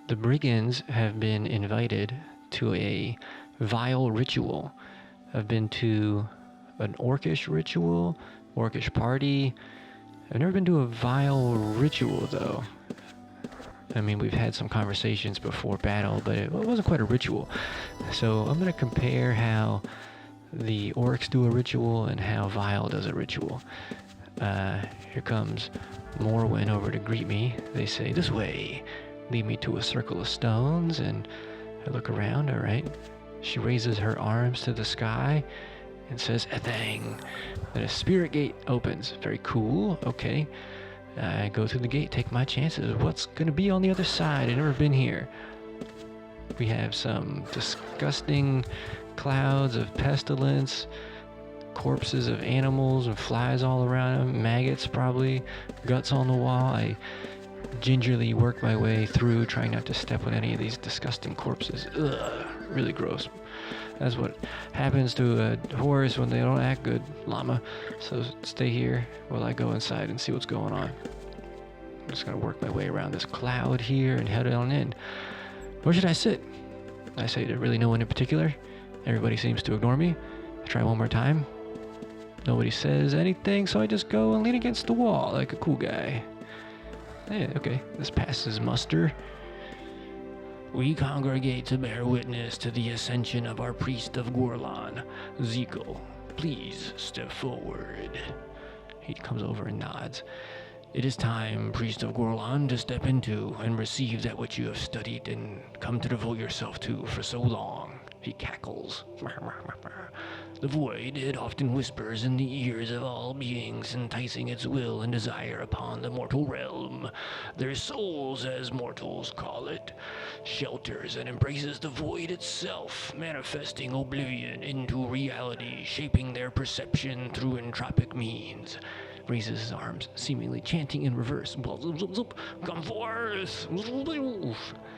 The Brigands have been invited to a vile ritual. I've been to an orcish ritual, orcish party. I've never been to a vile ritual, though. I mean, we've had some conversations before battle, but it wasn't quite a ritual. So I'm going to compare how the orcs do a ritual and how Vile does a ritual. Here comes Morwen over to greet me. They say, "This way." Lead me to a circle of stones, and I look around, alright. She raises her arms to the sky and says, "Ethang." Then a spirit gate opens. Very cool, okay. I go through the gate, take my chances. What's gonna be on the other side? I've never been here. We have some disgusting clouds of pestilence, corpses of animals and flies all around them, maggots probably, guts on the wall. I gingerly work my way through, trying not to step on any of these disgusting corpses. Ugh, really gross. That's what happens to a horse when they don't act good, llama. So stay here while I go inside and see what's going on. I'm just gonna work my way around this cloud here and head on in. Where should I sit? I say to really no one in particular. Everybody seems to ignore me. I try one more time. Nobody says anything, so I just go and lean against the wall like a cool guy. Yeah, okay, this passes muster. "We congregate to bear witness to the ascension of our priest of Ghorlon, Zekel. Please step forward." He comes over and nods. "It is time, priest of Ghorlon, to step into and receive that which you have studied and come to devote yourself to for so long." He cackles. "The void, it often whispers in the ears of all beings, enticing its will and desire upon the mortal realm. Their souls, as mortals call it, shelters and embraces the void itself, manifesting oblivion into reality, shaping their perception through entropic means." Raises his arms, seemingly chanting in reverse. "Come forth!"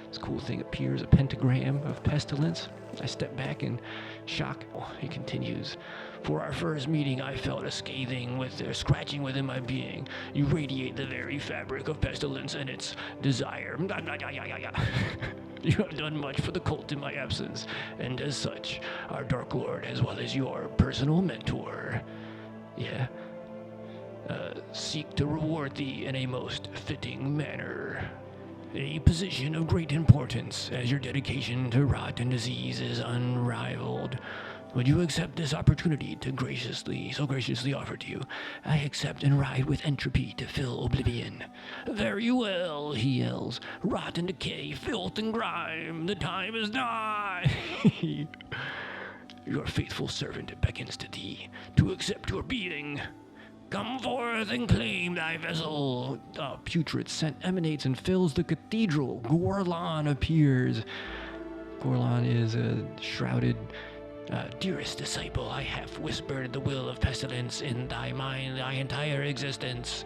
This cool thing appears, a pentagram of pestilence. I step back in shock. He continues. "For our first meeting, I felt a scratching within my being. You radiate the very fabric of pestilence and its desire. You have done much for the cult in my absence, and as such, our Dark Lord, as well as your personal mentor, seek to reward thee in a most fitting manner. A position of great importance, as your dedication to rot and disease is unrivaled. Would you accept this opportunity so graciously offered to you? I accept and ride with entropy to fill oblivion." "Very well," he yells. "Rot and decay, filth and grime, the time is nigh." "Your faithful servant beckons to thee to accept your being. Come forth and claim thy vessel." A putrid scent emanates and fills the cathedral. Ghorlon appears. Ghorlon is a shrouded, "Dearest disciple, I have whispered the will of pestilence in thy mind thy entire existence,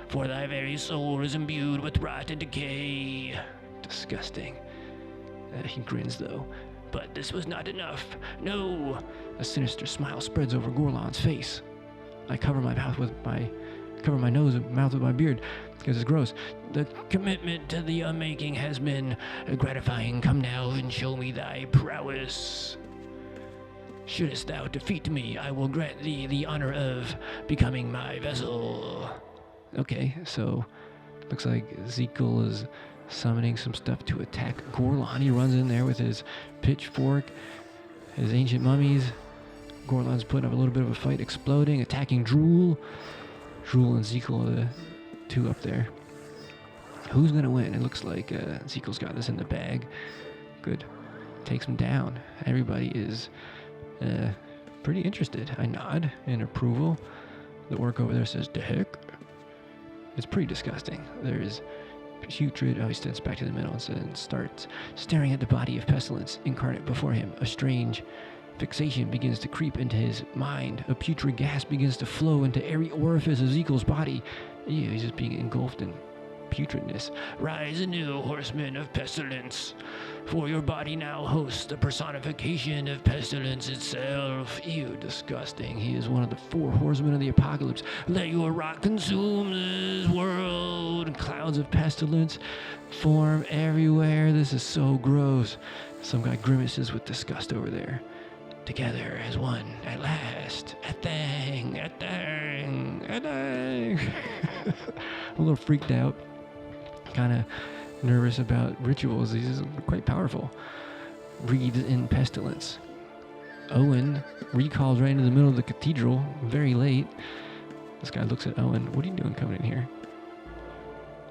for thy very soul is imbued with rot and decay." Disgusting. He grins though. "But this was not enough. No." A sinister smile spreads over Ghorlon's face. I cover my nose and mouth with my beard because it's gross. "The commitment to the unmaking has been gratifying. Come now and show me thy prowess. Shouldst thou defeat me, I will grant thee the honor of becoming my vessel." Okay, so looks like Zekel is summoning some stuff to attack Ghorlon. He runs in there with his pitchfork, his ancient mummies. Ghorlon's putting up a little bit of a fight, exploding, attacking Drool. Drool and Zekel are the two up there. Who's gonna win? It looks like Zekel's got this in the bag. Good. Takes him down. Everybody is pretty interested. I nod in approval. The orc over there says, "The heck?" It's pretty disgusting. There's putrid. He steps back to the middle and starts staring at the body of pestilence incarnate before him. A strange fixation begins to creep into his mind. A putrid gas begins to flow into every orifice of Zekel's body. He's just being engulfed in putridness. Rise anew, horsemen of pestilence, for your body now hosts the personification of pestilence itself. Ew, disgusting. He is one of the 4 horsemen of the apocalypse. Let your rot consume this world. Clouds of pestilence form everywhere. This is so gross. Some guy grimaces with disgust over there. Together as one, at last. A thing, a thing, a thing. I'm a little freaked out. Kind of nervous about rituals. These are quite powerful. Breathes in pestilence. Owen recalls right into the middle of the cathedral, very late. This guy looks at Owen. What are you doing coming in here?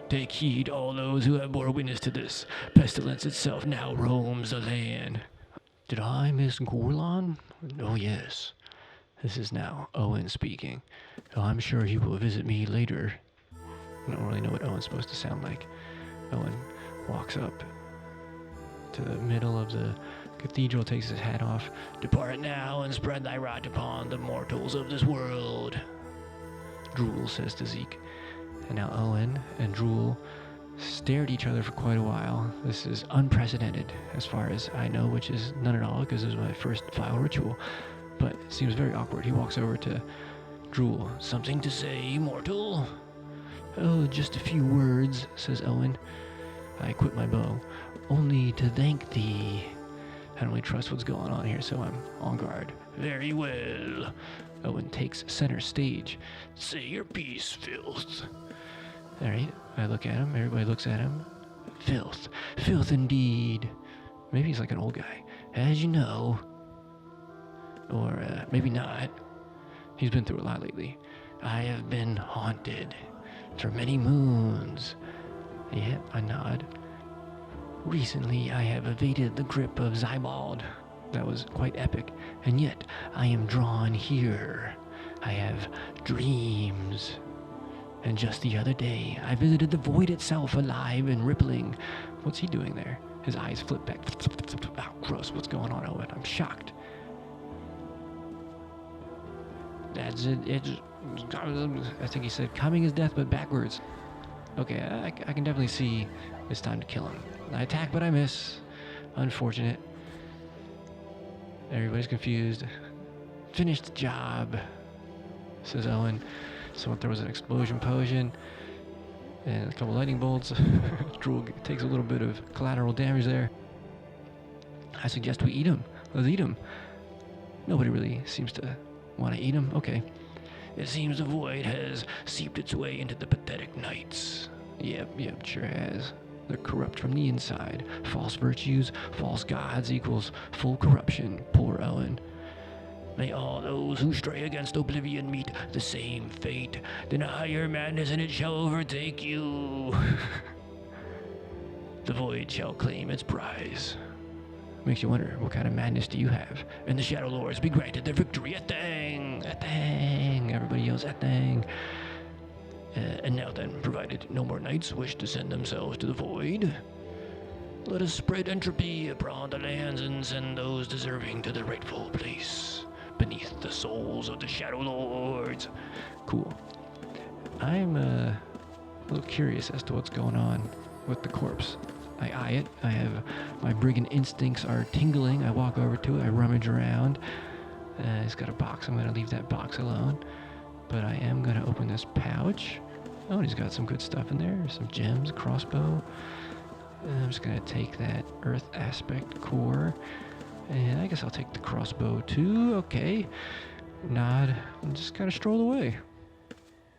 Take heed, all those who have bore witness to this. Pestilence itself now roams the land. Did I miss Ghorlon? Oh, yes. This is now Owen speaking. Oh, I'm sure he will visit me later. I don't really know what Owen's supposed to sound like. Owen walks up to the middle of the cathedral, takes his hat off. Depart now and spread thy rot upon the mortals of this world. Drool says to Zeke. And now Owen and Drool stare at each other for quite a while. This is unprecedented as far as I know, which is none at all because this is my first vile ritual. But it seems very awkward. He walks over to Drool. Something to say, mortal? Oh, just a few words, says Owen. I quit my bow. Only to thank thee. I don't really trust what's going on here, so I'm on guard. Very well. Owen takes center stage. Say your piece, filth. Alright, I look at him. Everybody looks at him. Filth. Filth indeed. Maybe he's like an old guy. As you know. Or maybe not. He's been through a lot lately. I have been haunted for many moons. Yep, I nod. Recently, I have evaded the grip of Zybald. That was quite epic. And yet, I am drawn here. I have dreams. And just the other day, I visited the void itself, alive and rippling. What's he doing there? His eyes flip back. Oh, gross. What's going on, Owen? I'm shocked. That's it. I think he said, coming is death, but backwards. Okay, I can definitely see it's time to kill him. I attack, but I miss. Unfortunate. Everybody's confused. Finish the job, says Owen. Someone throws an explosion potion and a couple lightning bolts. Drool takes a little bit of collateral damage there. I suggest we eat him. Let's eat him. Nobody really seems to want to eat him. Okay. It seems the void has seeped its way into the pathetic knights. Yep, sure has. They're corrupt from the inside. False virtues, false gods equals full corruption. Poor Owen. May all those who stray against oblivion meet the same fate. Deny your madness and it shall overtake you. The void shall claim its prize. Makes you wonder, what kind of madness do you have? And the Shadow Lords be granted their victory. A thing! A thing! Everybody yells, a thing! And now then, provided no more knights wish to send themselves to the void, let us spread entropy abroad the lands and send those deserving to the rightful place beneath the souls of the Shadow Lords. Cool. I'm a little curious as to what's going on with the corpse. I eye it. I have my brigand instincts are tingling. I walk over to it. I rummage around. It's got a box. I'm going to leave that box alone. But I am going to open this pouch. Oh, and he's got some good stuff in there. Some gems, crossbow. And I'm just going to take that earth aspect core. And I guess I'll take the crossbow too. Okay. Nod and just kind of stroll away.